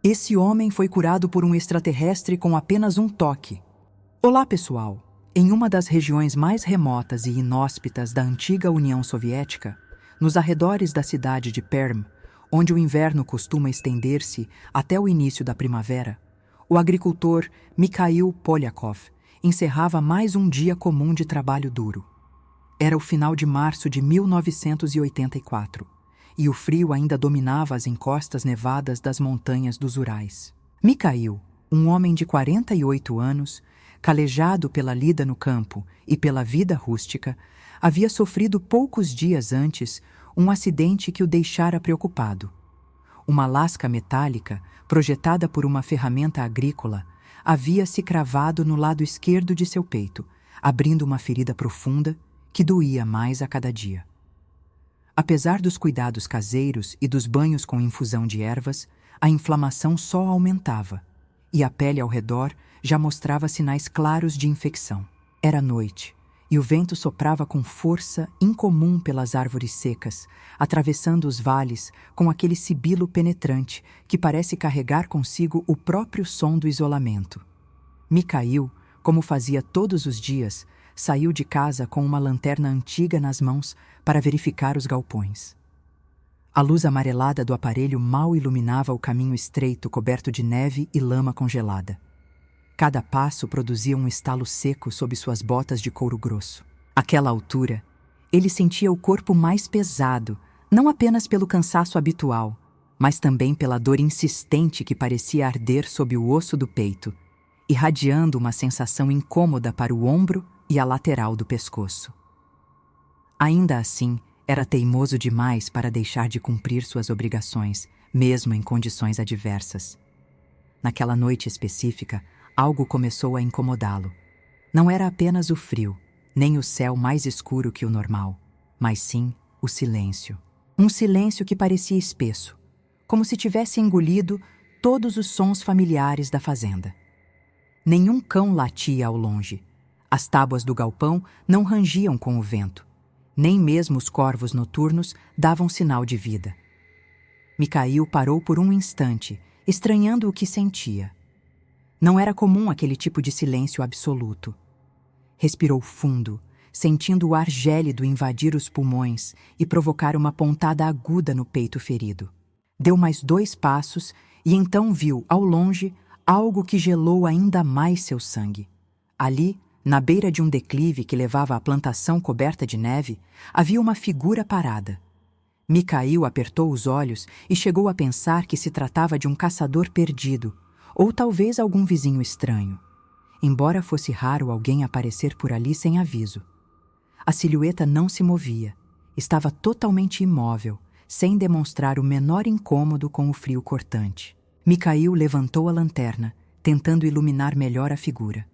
Esse homem foi curado por um extraterrestre com apenas um toque. Olá, pessoal! Em uma das regiões mais remotas e inóspitas da antiga União Soviética, nos arredores da cidade de Perm, onde o inverno costuma estender-se até o início da primavera, o agricultor Mikhail Polyakov encerrava mais um dia comum de trabalho duro. Era o final de março de 1984, e o frio ainda dominava as encostas nevadas das montanhas dos Urais. Mikhail, um homem de 48 anos, calejado pela lida no campo e pela vida rústica, havia sofrido poucos dias antes um acidente que o deixara preocupado. Uma lasca metálica, projetada por uma ferramenta agrícola, havia se cravado no lado esquerdo de seu peito, abrindo uma ferida profunda que doía mais a cada dia. Apesar dos cuidados caseiros e dos banhos com infusão de ervas, a inflamação só aumentava, e a pele ao redor já mostrava sinais claros de infecção. Era noite, e o vento soprava com força incomum pelas árvores secas, atravessando os vales com aquele sibilo penetrante que parece carregar consigo o próprio som do isolamento. Mikhail, como fazia todos os dias, saiu de casa com uma lanterna antiga nas mãos para verificar os galpões. A luz amarelada do aparelho mal iluminava o caminho estreito coberto de neve e lama congelada. Cada passo produzia um estalo seco sob suas botas de couro grosso. Àquela altura, ele sentia o corpo mais pesado, não apenas pelo cansaço habitual, mas também pela dor insistente que parecia arder sob o osso do peito, irradiando uma sensação incômoda para o ombro e a lateral do pescoço. Ainda assim, era teimoso demais para deixar de cumprir suas obrigações, mesmo em condições adversas. Naquela noite específica, algo começou a incomodá-lo. Não era apenas o frio, nem o céu mais escuro que o normal, mas sim o silêncio. Um silêncio que parecia espesso, como se tivesse engolido todos os sons familiares da fazenda. Nenhum cão latia ao longe. As tábuas do galpão não rangiam com o vento. Nem mesmo os corvos noturnos davam sinal de vida. Mikhail parou por um instante, estranhando o que sentia. Não era comum aquele tipo de silêncio absoluto. Respirou fundo, sentindo o ar gélido invadir os pulmões e provocar uma pontada aguda no peito ferido. Deu mais 2 passos e então viu, ao longe, algo que gelou ainda mais seu sangue. Ali, na beira de um declive que levava à plantação coberta de neve, havia uma figura parada. Mikhail apertou os olhos e chegou a pensar que se tratava de um caçador perdido, ou talvez algum vizinho estranho. Embora fosse raro alguém aparecer por ali sem aviso. A silhueta não se movia, estava totalmente imóvel, sem demonstrar o menor incômodo com o frio cortante. Mikhail levantou a lanterna, tentando iluminar melhor a figura.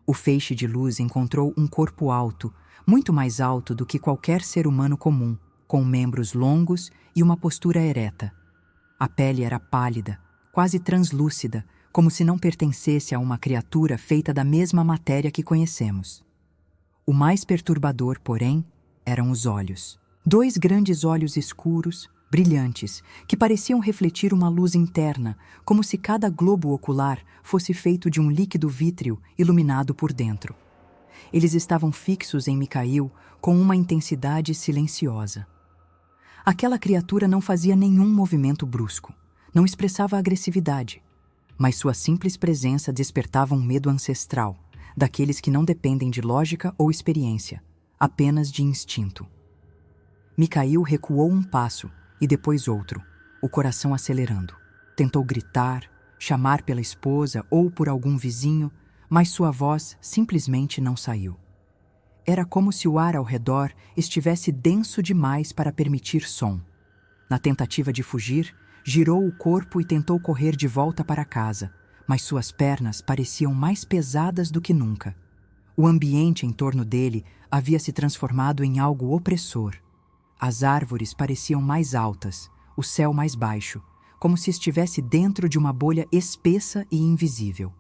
O feixe de luz encontrou um corpo alto, muito mais alto do que qualquer ser humano comum, com membros longos e uma postura ereta. A pele era pálida, quase translúcida, como se não pertencesse a uma criatura feita da mesma matéria que conhecemos. O mais perturbador, porém, eram os olhos. 2 grandes olhos escuros, brilhantes, que pareciam refletir uma luz interna, como se cada globo ocular fosse feito de um líquido vítreo iluminado por dentro. Eles estavam fixos em Mikhail com uma intensidade silenciosa. Aquela criatura não fazia nenhum movimento brusco, não expressava agressividade, mas sua simples presença despertava um medo ancestral, daqueles que não dependem de lógica ou experiência, apenas de instinto. Mikhail recuou um passo, e depois outro, o coração acelerando. Tentou gritar, chamar pela esposa ou por algum vizinho, mas sua voz simplesmente não saiu. Era como se o ar ao redor estivesse denso demais para permitir som. Na tentativa de fugir, girou o corpo e tentou correr de volta para casa, mas suas pernas pareciam mais pesadas do que nunca. O ambiente em torno dele havia se transformado em algo opressor. As árvores pareciam mais altas, o céu mais baixo, como se estivesse dentro de uma bolha espessa e invisível.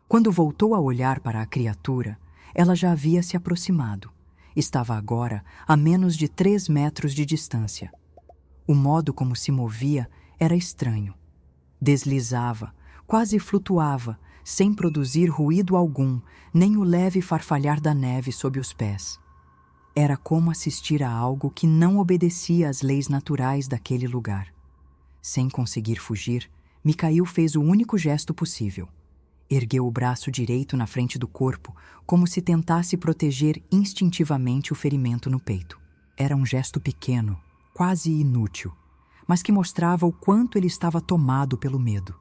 Quando voltou a olhar para a criatura, ela já havia se aproximado. Estava agora a menos de 3 metros de distância. O modo como se movia era estranho. Deslizava, quase flutuava, sem produzir ruído algum, nem o leve farfalhar da neve sob os pés. Era como assistir a algo que não obedecia às leis naturais daquele lugar. Sem conseguir fugir, Mikhail fez o único gesto possível. Ergueu o braço direito na frente do corpo, como se tentasse proteger instintivamente o ferimento no peito. Era um gesto pequeno, quase inútil, mas que mostrava o quanto ele estava tomado pelo medo.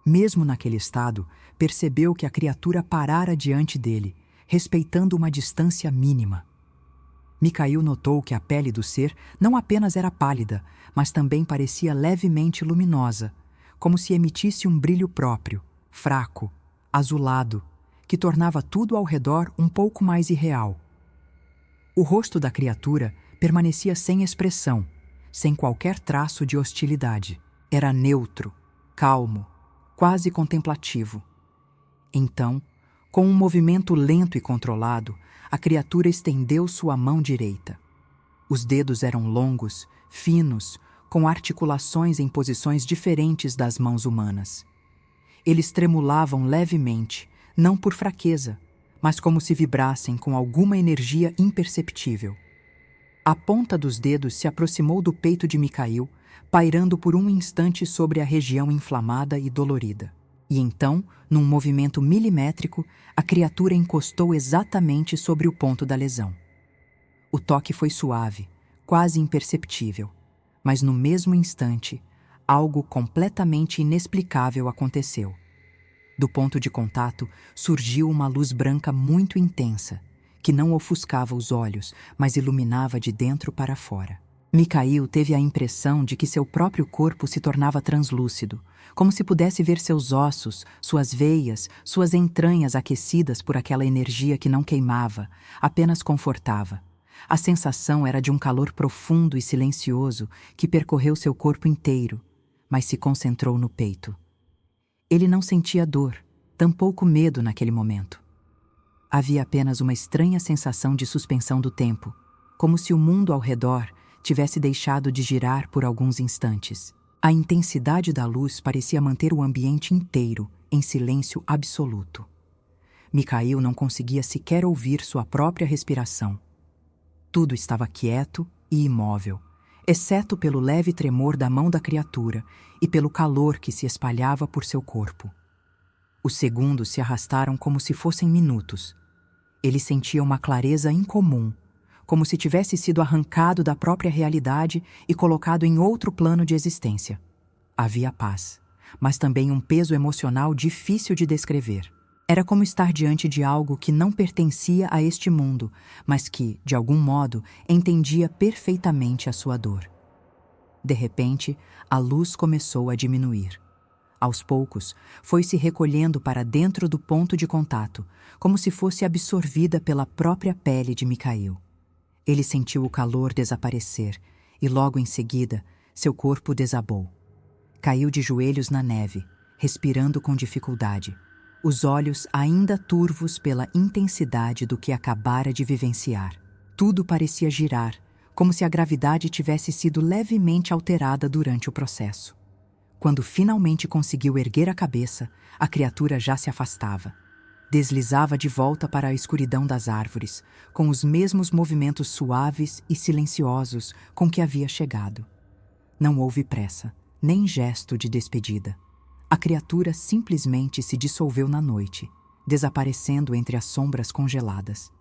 Mesmo naquele estado, percebeu que a criatura parara diante dele, respeitando uma distância mínima. Mikhail notou que a pele do ser não apenas era pálida, mas também parecia levemente luminosa, como se emitisse um brilho próprio, fraco, azulado, que tornava tudo ao redor um pouco mais irreal. O rosto da criatura permanecia sem expressão, sem qualquer traço de hostilidade. Era neutro, calmo, quase contemplativo. Então, com um movimento lento e controlado, a criatura estendeu sua mão direita. Os dedos eram longos, finos, com articulações em posições diferentes das mãos humanas. Eles tremulavam levemente, não por fraqueza, mas como se vibrassem com alguma energia imperceptível. A ponta dos dedos se aproximou do peito de Mikhail, pairando por um instante sobre a região inflamada e dolorida. E então, num movimento milimétrico, a criatura encostou exatamente sobre o ponto da lesão. O toque foi suave, quase imperceptível, mas no mesmo instante, algo completamente inexplicável aconteceu. Do ponto de contato, surgiu uma luz branca muito intensa, que não ofuscava os olhos, mas iluminava de dentro para fora. Mikhail teve a impressão de que seu próprio corpo se tornava translúcido, como se pudesse ver seus ossos, suas veias, suas entranhas aquecidas por aquela energia que não queimava, apenas confortava. A sensação era de um calor profundo e silencioso que percorreu seu corpo inteiro, mas se concentrou no peito. Ele não sentia dor, tampouco medo naquele momento. Havia apenas uma estranha sensação de suspensão do tempo, como se o mundo ao redor tivesse deixado de girar por alguns instantes. A intensidade da luz parecia manter o ambiente inteiro em silêncio absoluto. Mikhail não conseguia sequer ouvir sua própria respiração. Tudo estava quieto e imóvel, exceto pelo leve tremor da mão da criatura e pelo calor que se espalhava por seu corpo. Os segundos se arrastaram como se fossem minutos. Ele sentia uma clareza incomum, como se tivesse sido arrancado da própria realidade e colocado em outro plano de existência. Havia paz, mas também um peso emocional difícil de descrever. Era como estar diante de algo que não pertencia a este mundo, mas que, de algum modo, entendia perfeitamente a sua dor. De repente, a luz começou a diminuir. Aos poucos, foi se recolhendo para dentro do ponto de contato, como se fosse absorvida pela própria pele de Mikhail. Ele sentiu o calor desaparecer e, logo em seguida, seu corpo desabou. Caiu de joelhos na neve, respirando com dificuldade, os olhos ainda turvos pela intensidade do que acabara de vivenciar. Tudo parecia girar, como se a gravidade tivesse sido levemente alterada durante o processo. Quando finalmente conseguiu erguer a cabeça, a criatura já se afastava. Deslizava de volta para a escuridão das árvores, com os mesmos movimentos suaves e silenciosos com que havia chegado. Não houve pressa, nem gesto de despedida. A criatura simplesmente se dissolveu na noite, desaparecendo entre as sombras congeladas.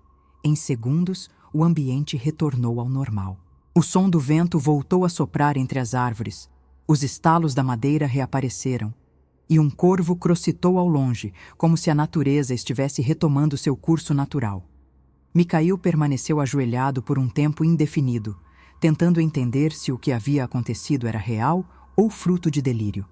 Em segundos, o ambiente retornou ao normal. O som do vento voltou a soprar entre as árvores. Os estalos da madeira reapareceram. E um corvo crocitou ao longe, como se a natureza estivesse retomando seu curso natural. Mikhail permaneceu ajoelhado por um tempo indefinido, tentando entender se o que havia acontecido era real ou fruto de delírio.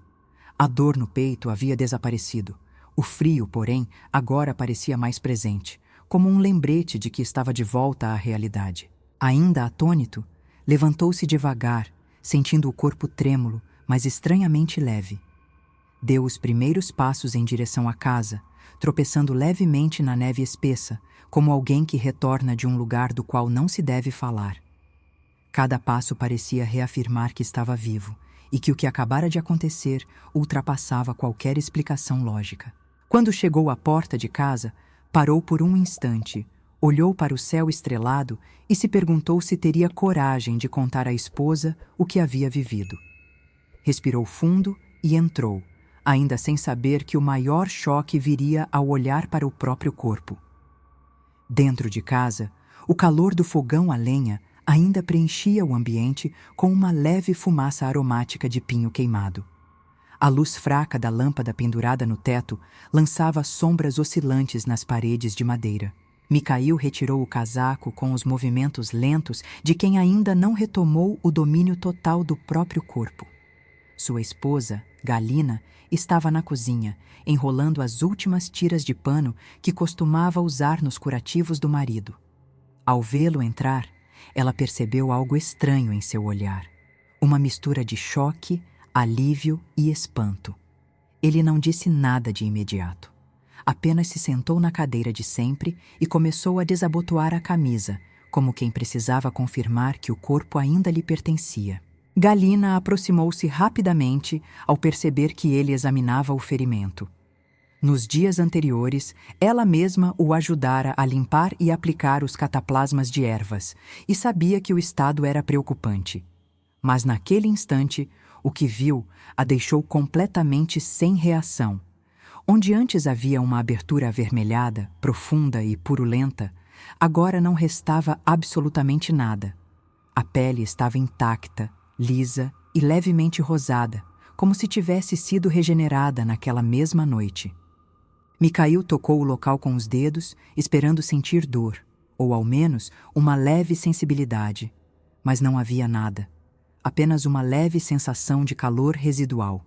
A dor no peito havia desaparecido. O frio, porém, agora parecia mais presente, como um lembrete de que estava de volta à realidade. Ainda atônito, levantou-se devagar, sentindo o corpo trêmulo, mas estranhamente leve. Deu os primeiros passos em direção à casa, tropeçando levemente na neve espessa, como alguém que retorna de um lugar do qual não se deve falar. Cada passo parecia reafirmar que estava vivo e que o que acabara de acontecer ultrapassava qualquer explicação lógica. Quando chegou à porta de casa, parou por um instante, olhou para o céu estrelado e se perguntou se teria coragem de contar à esposa o que havia vivido. Respirou fundo e entrou, ainda sem saber que o maior choque viria ao olhar para o próprio corpo. Dentro de casa, o calor do fogão a lenha ainda preenchia o ambiente com uma leve fumaça aromática de pinho queimado. A luz fraca da lâmpada pendurada no teto lançava sombras oscilantes nas paredes de madeira. Micail retirou o casaco com os movimentos lentos de quem ainda não retomou o domínio total do próprio corpo. Sua esposa, Galina, estava na cozinha, enrolando as últimas tiras de pano que costumava usar nos curativos do marido. Ao vê-lo entrar, ela percebeu algo estranho em seu olhar. Uma mistura de choque, alívio e espanto. Ele não disse nada de imediato. Apenas se sentou na cadeira de sempre e começou a desabotoar a camisa, como quem precisava confirmar que o corpo ainda lhe pertencia. Galina aproximou-se rapidamente ao perceber que ele examinava o ferimento. Nos dias anteriores, ela mesma o ajudara a limpar e aplicar os cataplasmas de ervas, e sabia que o estado era preocupante. Mas naquele instante, o que viu a deixou completamente sem reação. Onde antes havia uma abertura avermelhada, profunda e purulenta, agora não restava absolutamente nada. A pele estava intacta, lisa e levemente rosada, como se tivesse sido regenerada naquela mesma noite. Micail tocou o local com os dedos, esperando sentir dor, ou ao menos uma leve sensibilidade, mas não havia nada, apenas uma leve sensação de calor residual.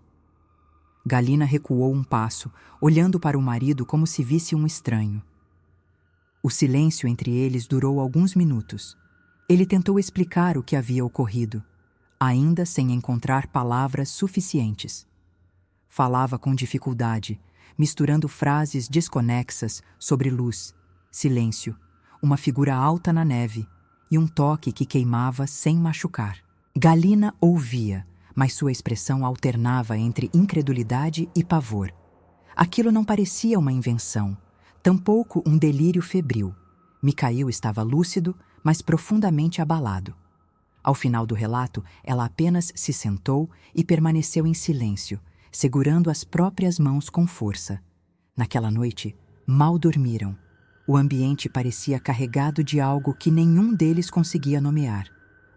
Galina recuou um passo, olhando para o marido como se visse um estranho. O silêncio entre eles durou alguns minutos. Ele tentou explicar o que havia ocorrido, ainda sem encontrar palavras suficientes. Falava com dificuldade, misturando frases desconexas sobre luz, silêncio, uma figura alta na neve e um toque que queimava sem machucar. Galina ouvia, mas sua expressão alternava entre incredulidade e pavor. Aquilo não parecia uma invenção, tampouco um delírio febril. Micail estava lúcido, mas profundamente abalado. Ao final do relato, ela apenas se sentou e permaneceu em silêncio, segurando as próprias mãos com força. Naquela noite, mal dormiram. O ambiente parecia carregado de algo que nenhum deles conseguia nomear,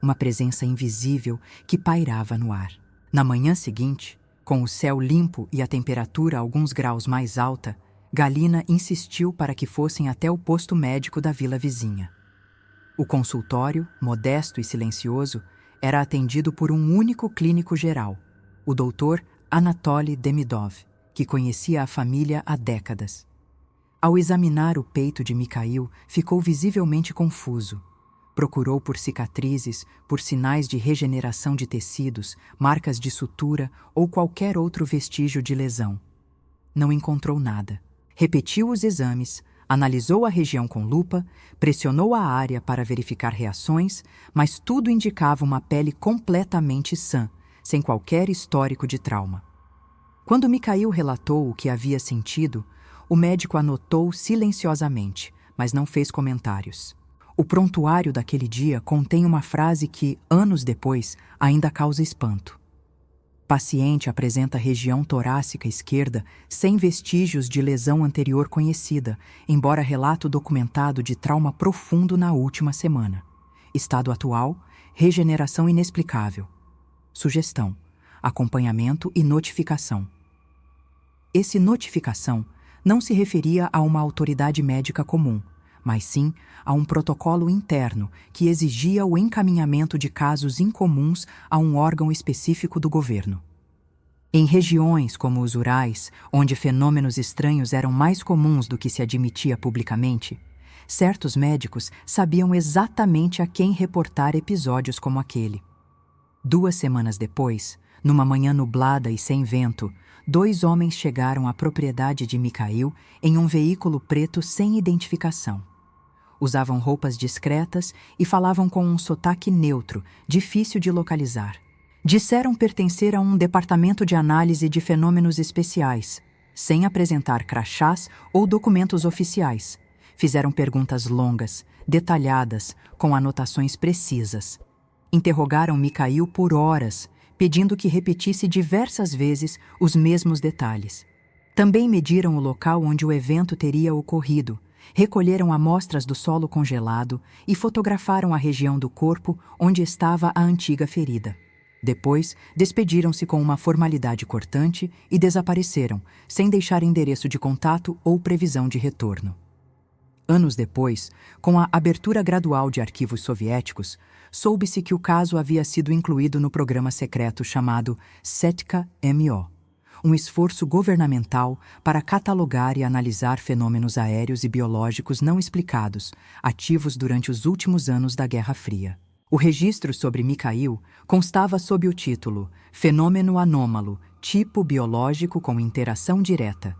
uma presença invisível que pairava no ar. Na manhã seguinte, com o céu limpo e a temperatura alguns graus mais alta, Galina insistiu para que fossem até o posto médico da vila vizinha. O consultório, modesto e silencioso, era atendido por um único clínico geral, o doutor Anatoly Demidov, que conhecia a família há décadas. Ao examinar o peito de Micail, ficou visivelmente confuso. Procurou por cicatrizes, por sinais de regeneração de tecidos, marcas de sutura ou qualquer outro vestígio de lesão. Não encontrou nada. Repetiu os exames, analisou a região com lupa, pressionou a área para verificar reações, mas tudo indicava uma pele completamente sã, sem qualquer histórico de trauma. Quando Micail relatou o que havia sentido, o médico anotou silenciosamente, mas não fez comentários. O prontuário daquele dia contém uma frase que, anos depois, ainda causa espanto. Paciente apresenta região torácica esquerda sem vestígios de lesão anterior conhecida, embora relato documentado de trauma profundo na última semana. Estado atual, regeneração inexplicável. Sugestão: acompanhamento e notificação. Esse notificação não se referia a uma autoridade médica comum, mas sim a um protocolo interno que exigia o encaminhamento de casos incomuns a um órgão específico do governo. Em regiões como os Urais, onde fenômenos estranhos eram mais comuns do que se admitia publicamente, certos médicos sabiam exatamente a quem reportar episódios como aquele. 2 semanas depois, numa manhã nublada e sem vento, 2 homens chegaram à propriedade de Micail em um veículo preto sem identificação. Usavam roupas discretas e falavam com um sotaque neutro, difícil de localizar. Disseram pertencer a um departamento de análise de fenômenos especiais, sem apresentar crachás ou documentos oficiais. Fizeram perguntas longas, detalhadas, com anotações precisas. Interrogaram Mikhail por horas, pedindo que repetisse diversas vezes os mesmos detalhes. Também mediram o local onde o evento teria ocorrido, recolheram amostras do solo congelado e fotografaram a região do corpo onde estava a antiga ferida. Depois, despediram-se com uma formalidade cortante e desapareceram, sem deixar endereço de contato ou previsão de retorno. Anos depois, com a abertura gradual de arquivos soviéticos, soube-se que o caso havia sido incluído no programa secreto chamado Setka-MO, um esforço governamental para catalogar e analisar fenômenos aéreos e biológicos não explicados, ativos durante os últimos anos da Guerra Fria. O registro sobre Mikhail constava sob o título Fenômeno Anômalo, Tipo Biológico com Interação Direta,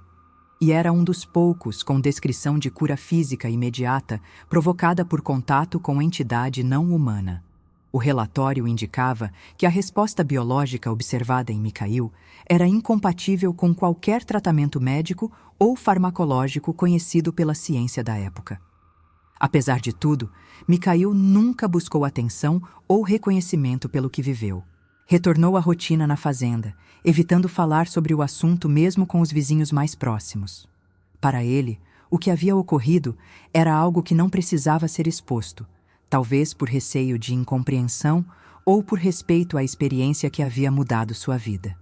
e era um dos poucos com descrição de cura física imediata provocada por contato com entidade não humana. O relatório indicava que a resposta biológica observada em Mikhail era incompatível com qualquer tratamento médico ou farmacológico conhecido pela ciência da época. Apesar de tudo, Mikhail nunca buscou atenção ou reconhecimento pelo que viveu. Retornou à rotina na fazenda, evitando falar sobre o assunto mesmo com os vizinhos mais próximos. Para ele, o que havia ocorrido era algo que não precisava ser exposto, talvez por receio de incompreensão ou por respeito à experiência que havia mudado sua vida.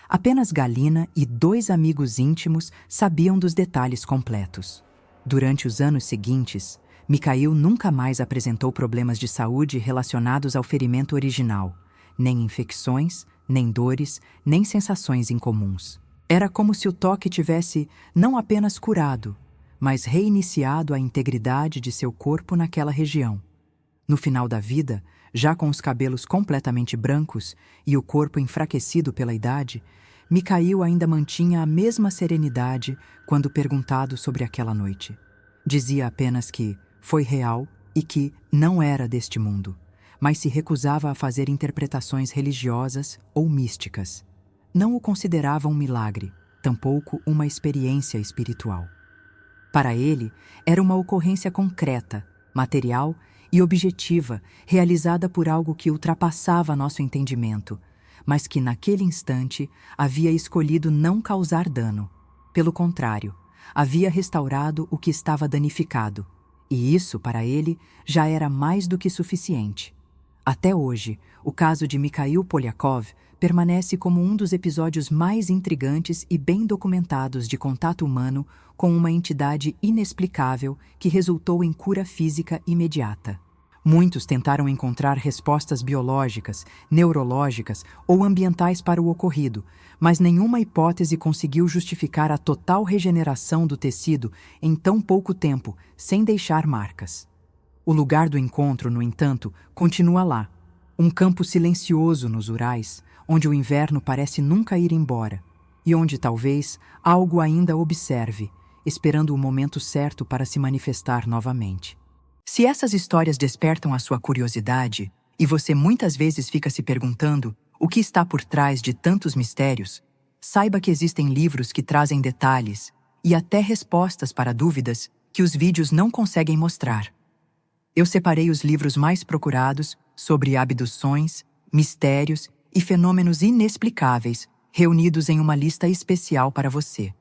Apenas Galina e 2 amigos íntimos sabiam dos detalhes completos. Durante os anos seguintes, Mikhail nunca mais apresentou problemas de saúde relacionados ao ferimento original, nem infecções, nem dores, nem sensações incomuns. Era como se o toque tivesse não apenas curado, mas reiniciado a integridade de seu corpo naquela região. No final da vida, já com os cabelos completamente brancos e o corpo enfraquecido pela idade, Mikhail ainda mantinha a mesma serenidade quando perguntado sobre aquela noite. Dizia apenas que foi real e que não era deste mundo, mas se recusava a fazer interpretações religiosas ou místicas. Não o considerava um milagre, tampouco uma experiência espiritual. Para ele, era uma ocorrência concreta, material e objetiva, realizada por algo que ultrapassava nosso entendimento, mas que naquele instante havia escolhido não causar dano. Pelo contrário, havia restaurado o que estava danificado, e isso, para ele, já era mais do que suficiente. Até hoje, o caso de Mikhail Polyakov permanece como um dos episódios mais intrigantes e bem documentados de contato humano com uma entidade inexplicável que resultou em cura física imediata. Muitos tentaram encontrar respostas biológicas, neurológicas ou ambientais para o ocorrido, mas nenhuma hipótese conseguiu justificar a total regeneração do tecido em tão pouco tempo, sem deixar marcas. O lugar do encontro, no entanto, continua lá, um campo silencioso nos Urais, onde o inverno parece nunca ir embora, e onde talvez algo ainda observe, esperando o momento certo para se manifestar novamente. Se essas histórias despertam a sua curiosidade, e você muitas vezes fica se perguntando o que está por trás de tantos mistérios, saiba que existem livros que trazem detalhes e até respostas para dúvidas que os vídeos não conseguem mostrar. Eu separei os livros mais procurados sobre abduções, mistérios e fenômenos inexplicáveis, reunidos em uma lista especial para você.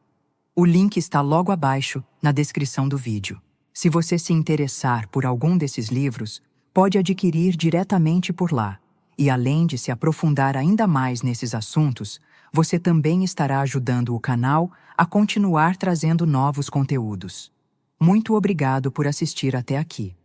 O link está logo abaixo, na descrição do vídeo. Se você se interessar por algum desses livros, pode adquirir diretamente por lá. E além de se aprofundar ainda mais nesses assuntos, você também estará ajudando o canal a continuar trazendo novos conteúdos. Muito obrigado por assistir até aqui.